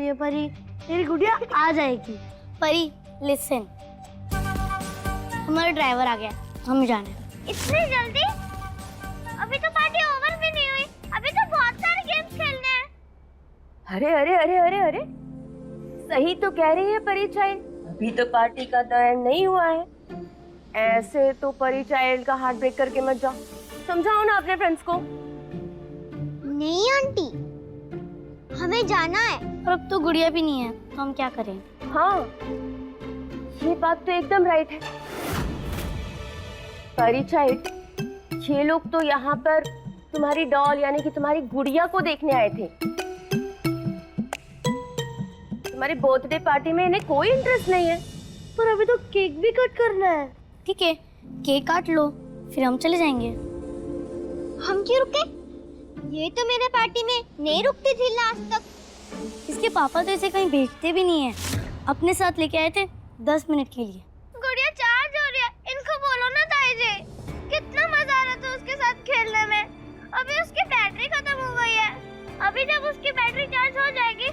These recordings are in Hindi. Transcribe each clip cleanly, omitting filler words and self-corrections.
है परी, तेरी गुड़िया आ जाएगी। परी लिसन, हमारा ड्राइवर आ गया, हमें जाना है। इतनी जल्दी? अभी तो पार्टी ओवर भी नहीं हुई, अभी तो बहुत सारे गेम्स खेलने हैं। अरे अरे अरे अरे अरे, सही तो कह रही है परी चाइल्ड, अभी तो पार्टी का तो एंड नहीं हुआ है। ऐसे तो परी चाइल्ड का हार्ट ब्रेक करके मत जाओ, समझाओ ना अपने फ्रेंड्स को। नहीं आंटी, हमें जाना है। और अब तो गुड़िया भी नहीं है, तो हम क्या करें? हाँ, ये बात तो एकदम राइट है परी चाइल्ड। ये लोग तो यहाँ पर तुम्हारी डॉल यानी कि तुम्हारी गुड़िया को देखने आए थे। तुम्हारी बर्थडे पार्टी में इन्हें कोई इंटरेस्ट नहीं है। पर अभी तो केक भी कट करना है। ठीक है, केक काट लो, फिर हम चले जाएंगे। हम क्यों रुके? ये तो मेरे पार्टी में नहीं रुकती थी लास्ट तक। इसके पापा तो इसे कहीं भेजते भी नहीं है, अपने साथ लेके आए थे 10 मिनट के लिए। गुड़िया चार्ज हो रही है, इनको बोलो ना ताई जी। कितना मजा आ रहा था उसके साथ खेलने में। अभी उसकी बैटरी खत्म हो गई है। अभी जब उसकी बैटरी चार्ज हो जाएगी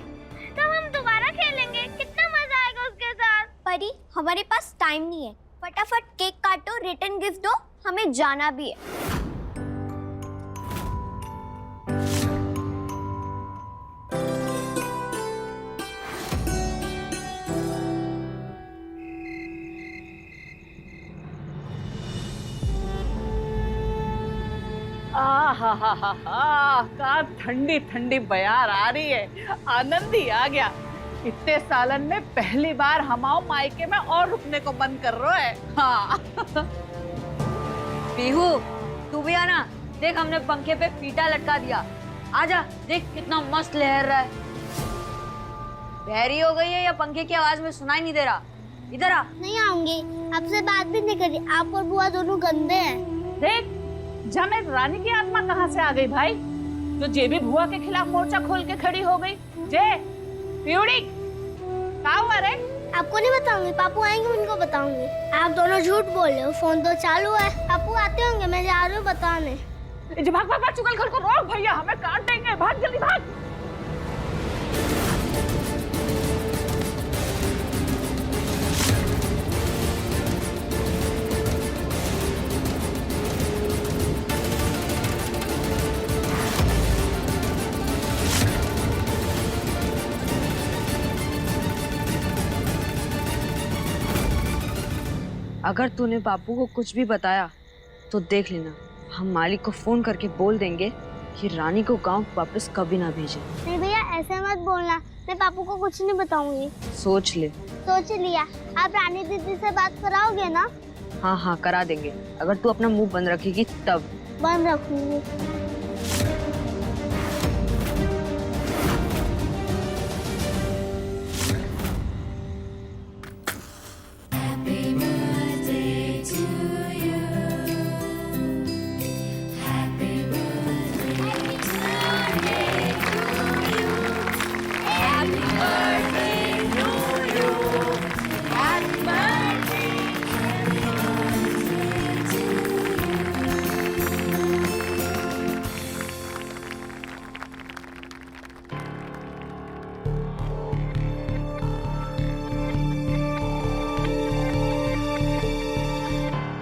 तब हम दोबारा खेलेंगे। कितना मजा आएगा उसके साथ। परी, हमारे पास टाइम नहीं है, फटाफट केक काटो, रिटर्न गिफ्ट दो, हमें जाना भी है। का ठंडी ठंडी बयार आ रही है, आनंद ही आ गया। इतने सालन में पहली बार हमाओ मायके में और रुकने को मन कर रहा है। हाँ। पीहू, तू भी आना, देख हमने पंखे पे फीता लटका दिया। आजा, देख कितना मस्त लहर रहा है। बहरी हो गई है या पंखे की आवाज में सुनाई नहीं दे रहा? इधर आ। नहीं आऊंगी, आपसे बात भी नहीं करी। आप और बुआ दोनों गंदे हैं। देख, जाने रानी की आत्मा कहाँ से आ गई भाई, जो जेबी भुआ के खिलाफ मोर्चा खोल के खड़ी हो गई। जे प्यूड़ी, क्या हुआ रे? आपको नहीं बताऊंगी, पापू आएंगे उनको बताऊंगी। आप दोनों झूठ बोल रहे हो, फोन तो चालू है। पापू आते होंगे, मैं जा रही हूँ बताने। भाग भाग भाग, चुगलखोर को रोक भैया, हमें काट देंगे। भाग जल्दी भाग। अगर तूने बापू को कुछ भी बताया तो देख लेना, हम मालिक को फोन करके बोल देंगे कि रानी को गांव वापस कभी ना भेजे। नहीं भैया, ऐसे मत बोलना, मैं पापू को कुछ नहीं बताऊंगी। सोच ले। सोच लिया। आप रानी दीदी से बात कराओगे ना? हाँ हाँ, करा देंगे, अगर तू अपना मुंह बंद रखेगी तब। बंद रखूंगी।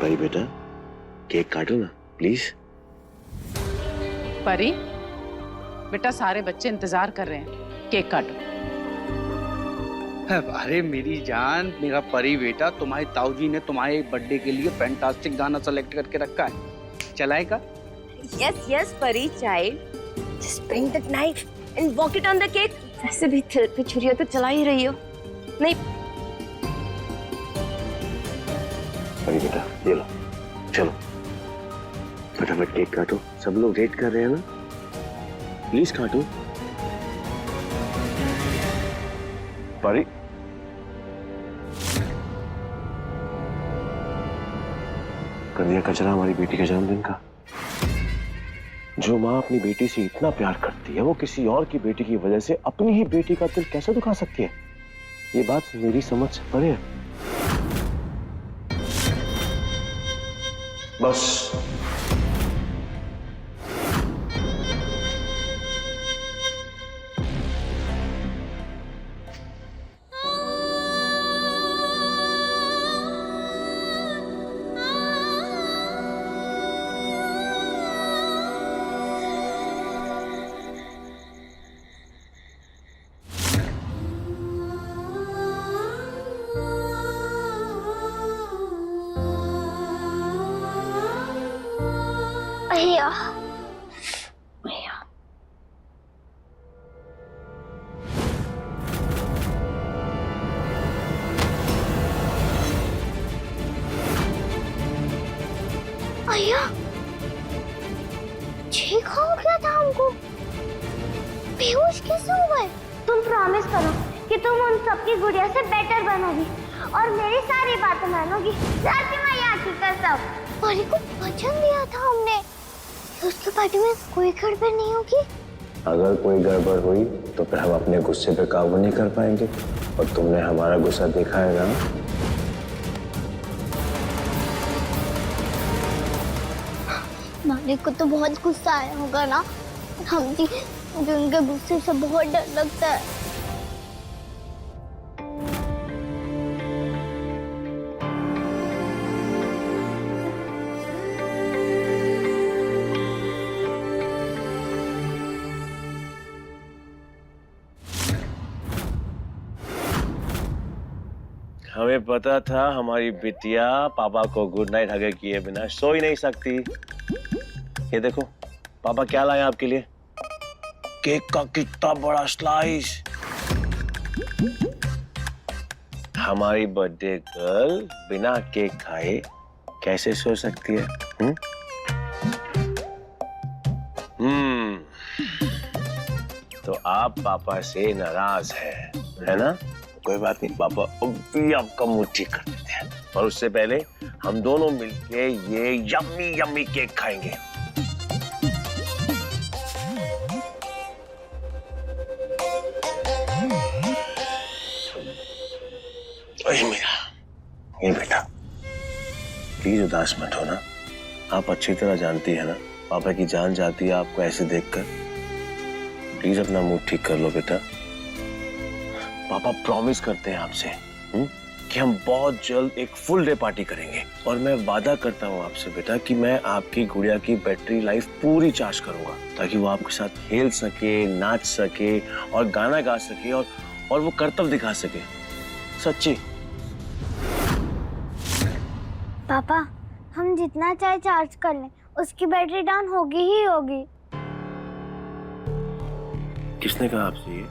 परी बेटा, केक काटो ना प्लीज। परी बेटा, सारे बच्चे इंतजार कर रहे हैं, केक काटो। अरे मेरी जान, मेरा परी बेटा, तुम्हारी ताऊजी ने तुम्हारे बर्थडे के लिए फैंटास्टिक गाना सेलेक्ट करके रखा है, चलाएगा? यस यस परी child, just bring that knife and walk it on the cake. वैसे भी दिल पे छुरियां तो चला ही रही हो। नहीं परी बेटा, ये लो, चलो फटाफट केक काटो, सब लोग वेट कर रहे हैं ना, प्लीज काटो। परी, कर दिया कचरा हमारी बेटी के जन्मदिन का। जो माँ अपनी बेटी से इतना प्यार करती है, वो किसी और की बेटी की वजह से अपनी ही बेटी का दिल कैसे दुखा सकती है? ये बात मेरी समझ से परे है। बस भैया भैया ठीक हो गया था हमको, बेहोश कैसे हो गए? तुम प्रॉमिस करो कि तुम उन सबकी गुड़िया से बेटर बनोगी और मेरी सारी बातें मानोगी। सच में यहाँ की कसम। परी को वचन दिया था हमने, उसके पार्टी में कोई गड़बड़ नहीं होगी। अगर कोई गड़बड़ हुई तो फिर हम अपने गुस्से पे काबू नहीं कर पाएंगे, और तुमने हमारा गुस्सा देखा है ना। मालिक को तो बहुत गुस्सा आया होगा ना। हम जी मुझे उनके गुस्से से बहुत डर लगता है। हमें पता था हमारी बिटिया पापा को गुड नाइट हग किए बिना सो ही नहीं सकती। ये देखो पापा क्या लाए आपके लिए, केक का कितना बड़ा स्लाइस। हमारी बर्थडे गर्ल बिना केक खाए कैसे सो सकती है? तो आप पापा से नाराज है ना? कोई बात नहीं, पापा अभी आपका मुंह ठीक कर देते हैं, और उससे पहले हम दोनों मिलके ये यम्मी यम्मी केक खाएंगे। ओए मेरा ये बेटा, प्लीज उदास मत हो ना। आप अच्छी तरह जानती है ना पापा की जान जाती है आपको ऐसे देखकर। प्लीज अपना मूड ठीक कर लो बेटा। पापा प्रॉमिस करते हैं आपसे कि हम बहुत जल्द एक फुल डे पार्टी करेंगे, और मैं वादा करता हूँ आपसे बेटा कि मैं आपकी गुड़िया की बैटरी लाइफ पूरी चार्ज करूंगा, ताकि वो आपके साथ खेल सके, नाच सके और गाना गा सके, और वो कर्तव्य दिखा सके। सच्ची पापा, हम जितना चाहे चार्ज कर लें, उसकी बैटरी डाउन होगी ही होगी। किसने कहा आपसे ये?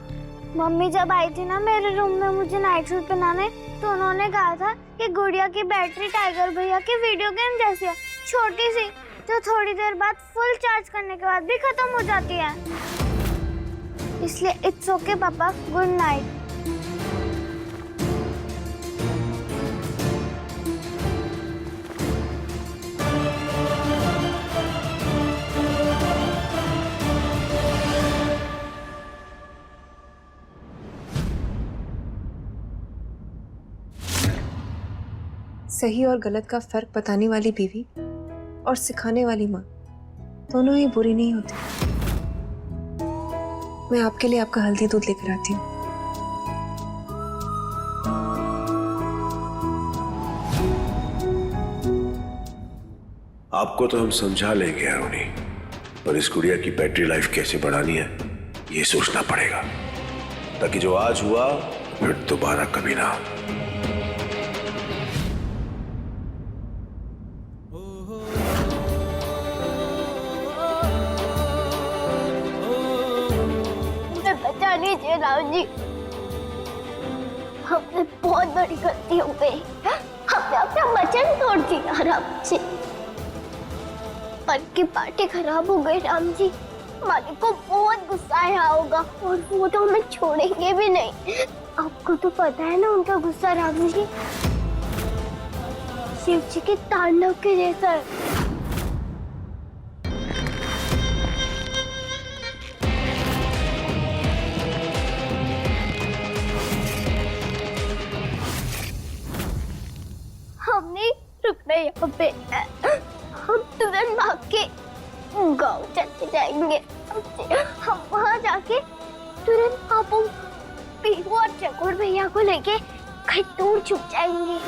मम्मी जब आई थी ना मेरे रूम में मुझे नाइट सूट पहनाने, तो उन्होंने कहा था कि गुड़िया की बैटरी टाइगर भैया की वीडियो गेम जैसी है, छोटी सी, जो थोड़ी देर बाद फुल चार्ज करने के बाद भी खत्म हो जाती है। इसलिए इट्स ओके पापा, गुड नाइट। सही और गलत का फर्क बताने वाली बीवी और सिखाने वाली माँ दोनों ही बुरी नहीं होती। मैं आपके लिए आपका हल्दी दूध लेकर आती हूँ। आपको तो हम समझा लेंगे अरुणी, पर इस गुड़िया की बैटरी लाइफ कैसे बढ़ानी है ये सोचना पड़ेगा, ताकि जो आज हुआ फिर दोबारा कभी ना हो। बचा लीजिए राव जी, हमने बहुत बड़ी गलती हो गई। हमने अपना वचन तोड़ दिया राम जी। पर की पार्टी खराब हो गई राम जी। मालिक को बहुत गुस्सा आया होगा, और वो तो हमें छोड़ेंगे भी नहीं। आपको तो पता है ना उनका गुस्सा राम जी शिव जी के तांडव के जैसा है। हमने रुकना यहाँ पे, हम तुरंत भाग के गाँव चले जाएंगे। हम वहाँ जाके तुरंत पापू, पीहू और चकोर भैया को लेके कहीं दूर छुप जाएंगे।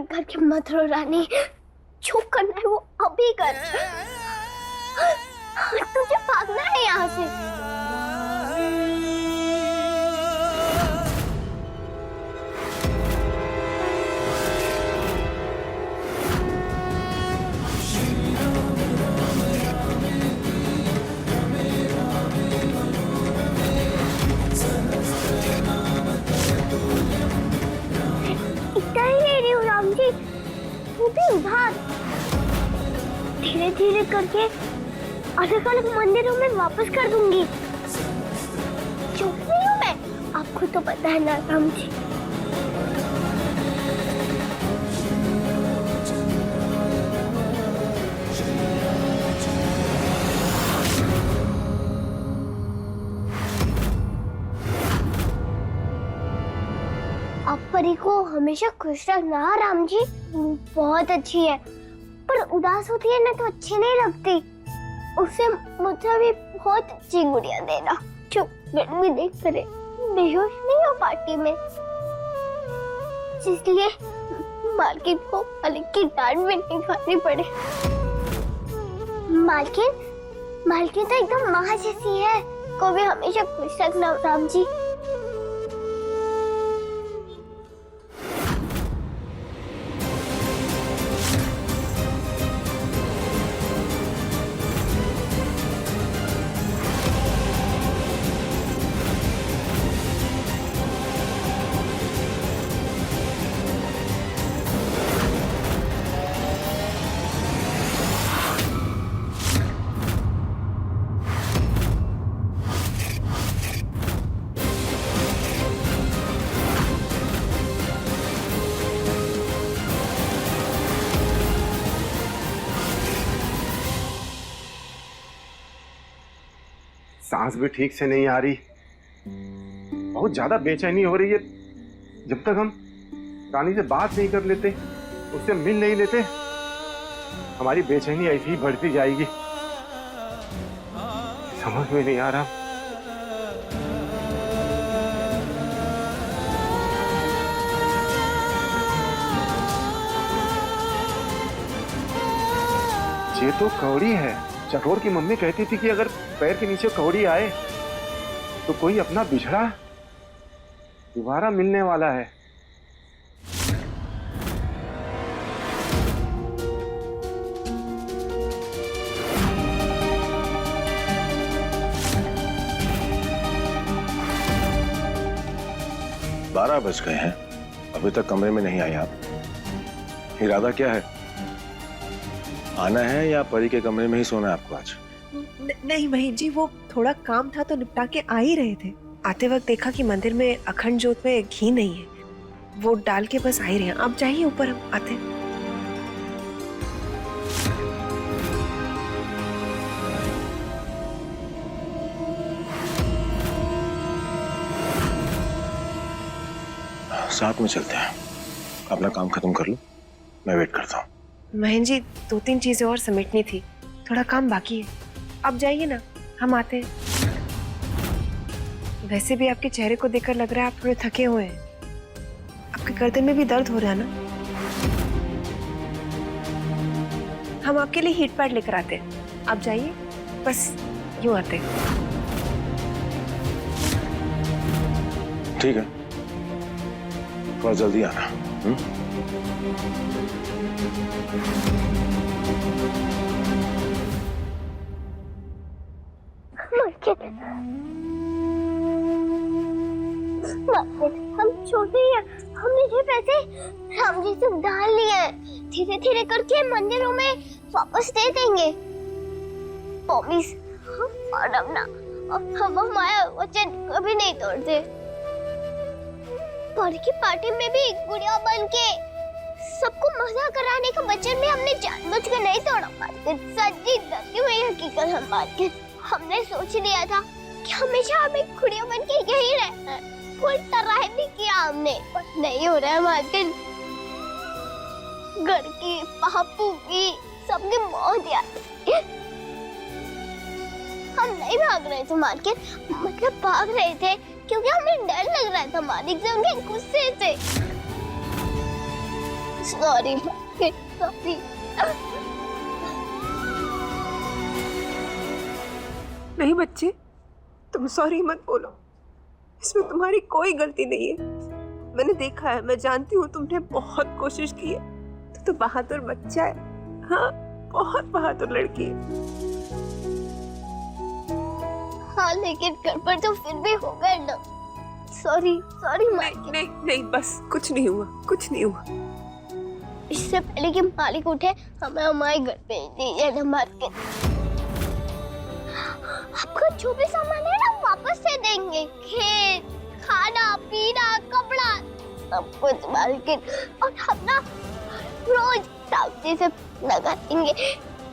करके मत रो रानी, जो करना है वो अभी कर। यहाँ से। इतना ही ले रही हूँ राम जी, वो भी उधार। धीरे धीरे करके आधे कल मंदिरों में वापस कर दूंगी। चुप नहीं हूँ मैं, आपको तो पता है ना राम जी। आप परी को हमेशा खुश रखना राम जी, वो बहुत अच्छी है, पर उदास होती है ना तो अच्छी नहीं लगती। उसे मुझे भी बहुत अच्छी गुड़िया देना जो गर्मी देख करे बेहोश नहीं हो पार्टी में, इसलिए मालकिन को मालिक की डांट भी नहीं खानी पड़े। मालकिन तो एकदम माँ जैसी है, को भी हमेशा खुश रखना राम जी। सांस भी ठीक से नहीं आ रही, बहुत ज्यादा बेचैनी हो रही है। जब तक हम रानी से बात नहीं कर लेते, उससे मिल नहीं लेते, हमारी बेचैनी ऐसी ही बढ़ती जाएगी। समझ में नहीं आ रहा। ये तो कौड़ी है। चकोर की मम्मी कहती थी कि अगर पैर के नीचे कौड़ी आए तो कोई अपना बिछड़ा दोबारा मिलने वाला है। बारह बज गए हैं, अभी तक कमरे में नहीं आए आप। इरादा क्या है? आना है या परी के कमरे में ही सोना है आपको आज? नहीं बहन जी, वो थोड़ा काम था तो निपटा के आ ही रहे थे। आते वक्त देखा कि मंदिर में अखंड जोत में घी नहीं है, वो डाल के बस आ ही रहे हैं। आप जाइए ऊपर, हम आते हैं। साथ में चलते हैं। अपना काम खत्म कर लो, मैं वेट करता हूँ। बहन जी, 2-3 चीजें और समेटनी थी, थोड़ा काम बाकी है। आप जाइए ना, हम आते हैं। वैसे भी आपके चेहरे को देखकर लग रहा है आप थोड़े थके हुए हैं। आपके गर्दन में भी दर्द हो रहा है ना? हम आपके लिए हीट पैड लेकर आते हैं, आप जाइए, बस यूं आते हैं। ठीक है, थोड़ा जल्दी आना। हम छोटे हैं, हमने ये पैसे राम जी से उधार लिए हैं। धीरे धीरे करके मंदिरों में वापस दे देंगे। प्रॉमिस, मैडम ना, हम हमारा वचन कभी नहीं तोड़ते। पर की पार्टी में भी गुड़िया बन के सबको मजा कराने का वचन भी हमने जानबूझ कर नहीं तोड़ा। सच्ची दर्दी हुई हकीकत हम बात के, हमने सोच लिया था कि हमेशा हमें गुड़िया बन के यही रहना है। कोई ट्राई भी किया हमने, पर नहीं हो रहा है हमारे। घर की, पापू की, सबकी मौत याद। हम नहीं भाग रहे थे मार्केट, मतलब भाग रहे थे क्योंकि हमें डर लग रहा था मालिक से, उनके गुस्से से। Sorry market, sorry. नहीं बच्चे, तुम सॉरी मत बोलो, इसमें तुम्हारी कोई गलती नहीं है। मैंने देखा है, मैं जानती हूँ तुमने बहुत कोशिश की है। तो बहादुर बच्चा है, हाँ बहुत बहादुर लड़की है। हाँ लेकिन गड़बड़ तो फिर भी हो गया ना। सॉरी सॉरी नहीं नहीं नहीं, बस कुछ नहीं हुआ, कुछ नहीं हुआ। इससे पहले कि मालिक उठे हमें हमारे घर भेज दीजिए ना मार्केट। आपका जो भी सामान है ना वापस से देंगे, खेत, खाना पीना, कपड़ा, सब कुछ मार्केट। और हम ना रोज ताऊजी से लगाएंगे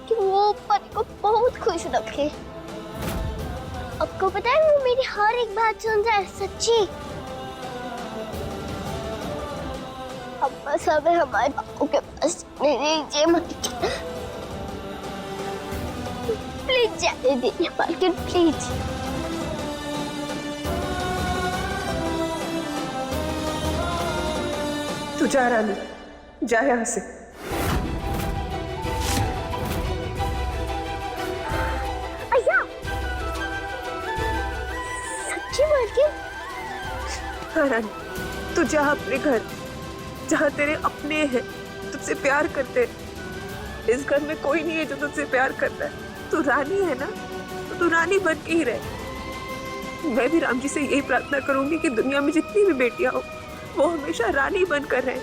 कि वो पति को बहुत खुश रखे। आपको पता है वो मेरी हर एक बात सुनता है, सच्ची। अब बस हमें हमारे बापू के पास नहीं दीजिए मार्केट, प्लीज जाने दीजिए मार्केट, प्लीज। तू जा रानी, जा यहाँ से। अय्या, सच्ची मार्केट? हाँ रानी, तू जा अपने घर, जहाँ तेरे अपने हैं, तुझसे प्यार करते हैं। इस घर में कोई नहीं है जो तुझसे प्यार करता है। तू रानी है ना, तो तू रानी बन के ही रहे। मैं भी राम जी से यही प्रार्थना करूंगी कि दुनिया में जितनी भी बेटियां हो वो हमेशा रानी बनकर रहे,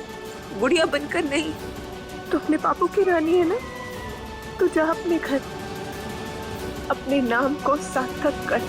गुड़िया बनकर नहीं। तो अपने पापू की रानी है ना, तू जा अपने घर, अपने नाम को सार्थक कर।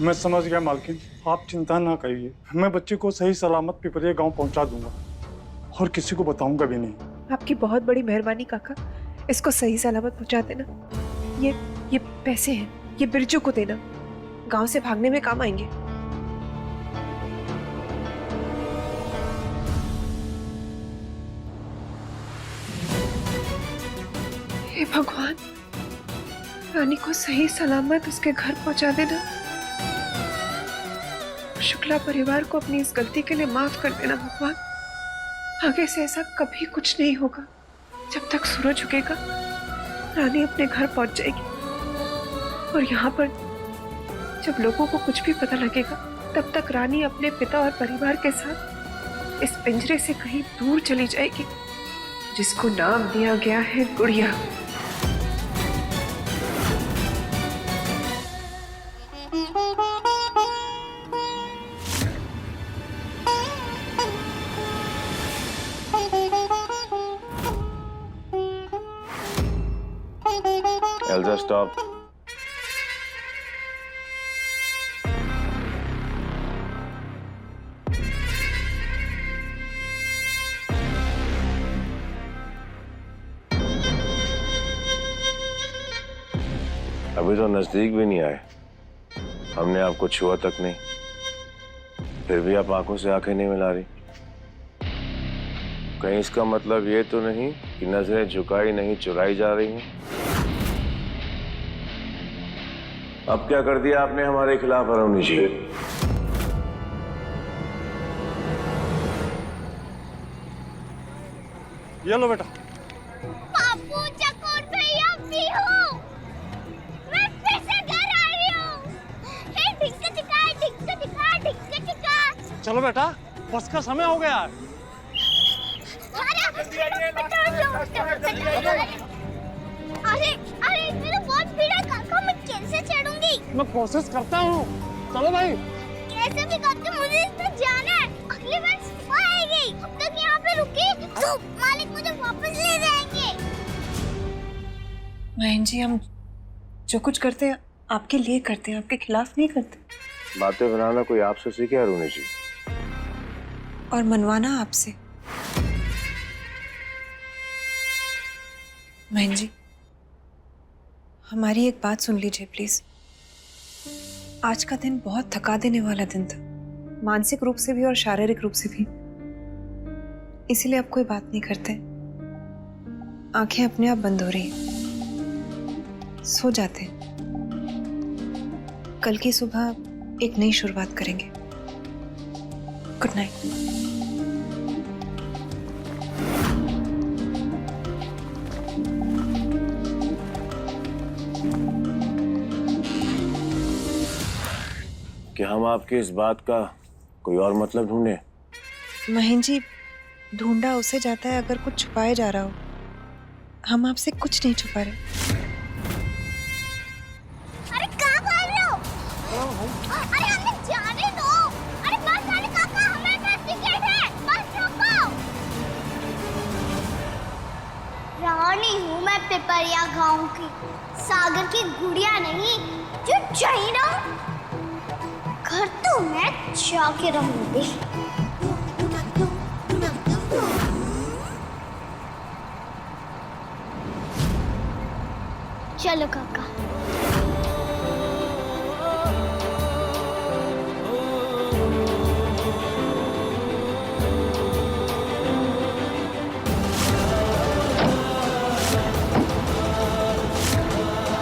मैं समझ गया मालकिन, आप चिंता ना करिए। मैं बच्चे को सही सलामत पिपरिया गांव पहुंचा दूंगा और किसी को बताऊंगा भी नहीं। आपकी बहुत बड़ी मेहरबानी काका, इसको सही सलामत पहुंचा देना। ये पैसे हैं, ये बिरजू को देना, गांव से भागने में काम आएंगे। हे भगवान, रानी को सही सलामत उसके घर पहुंचा देना। शुक्ला परिवार को अपनी इस गलती के लिए माफ कर देना भगवान। आगे से ऐसा कभी कुछ नहीं होगा। जब तक सूरज उगेगा रानी अपने घर पहुंच जाएगी, और यहाँ पर जब लोगों को कुछ भी पता लगेगा तब तक रानी अपने पिता और परिवार के साथ इस पिंजरे से कहीं दूर चली जाएगी, जिसको नाम दिया गया है गुड़िया। Elsa, stop. अभी तो नजदीक भी नहीं आए, हमने आपको छुआ तक नहीं, फिर भी आप आंखों से आंखें नहीं मिला रही। कहीं इसका मतलब ये तो नहीं कि नजरें झुकाई नहीं चुराई जा रही हैं? अब क्या कर दिया आपने हमारे खिलाफ अरुणी जी? ये लो बेटा। पापू, चकोर भैया, भी हूँ। मैं फिर से घर आ रही हूँ। हे ढिक्का ढिक्का, ढिक्का ढिक्का, ढिक्का ढिक्का। चलो बेटा, बस का समय हो गया। अरे अरे, इसमें तो बहुत भीड़ है काका, मैं कैसे चढ़ूंगी? मैं कोशिश करता हूँ। चलो भाई। कैसे भी करके मुझे इस पर जाना है। अगली बार सुबह आएगी, अब तक यहाँ पे रुकी तो मालिक मुझे वापस ले जाएंगे। महेंद्र जी, हम जो कुछ करते हैं आपके लिए करते हैं, आपके खिलाफ नहीं करते। बातें बनाना कोई आपसे सीखे अरुणी जी? और मनवाना आपसे। महेंद्र जी, हमारी एक बात सुन लीजिए प्लीज। आज का दिन बहुत थका देने वाला दिन था, मानसिक रूप से भी और शारीरिक रूप से भी। इसीलिए आप कोई बात नहीं करते। आंखें अपने आप बंद हो रही हैं। सो जाते हैं। कल की सुबह एक नई शुरुआत करेंगे। Good night. कि हम आपकी इस बात का कोई और मतलब ढूंढे? महेंद्र जी, ढूंढा उसे जाता है अगर कुछ छुपाए जा रहा हो। हम आपसे कुछ नहीं छुपा रहे। अरे कहाँ भाग रहे हो? अरे हमें जाने दो। अरे बस रानी काका, हमारे पास टिकट है, बस रोको। रानी हूँ मैं पिपरिया गांव की, सागर की गुड़िया नहीं जो चाहिए ना। घर तो मैं जाके रहूंगी। चलो काका।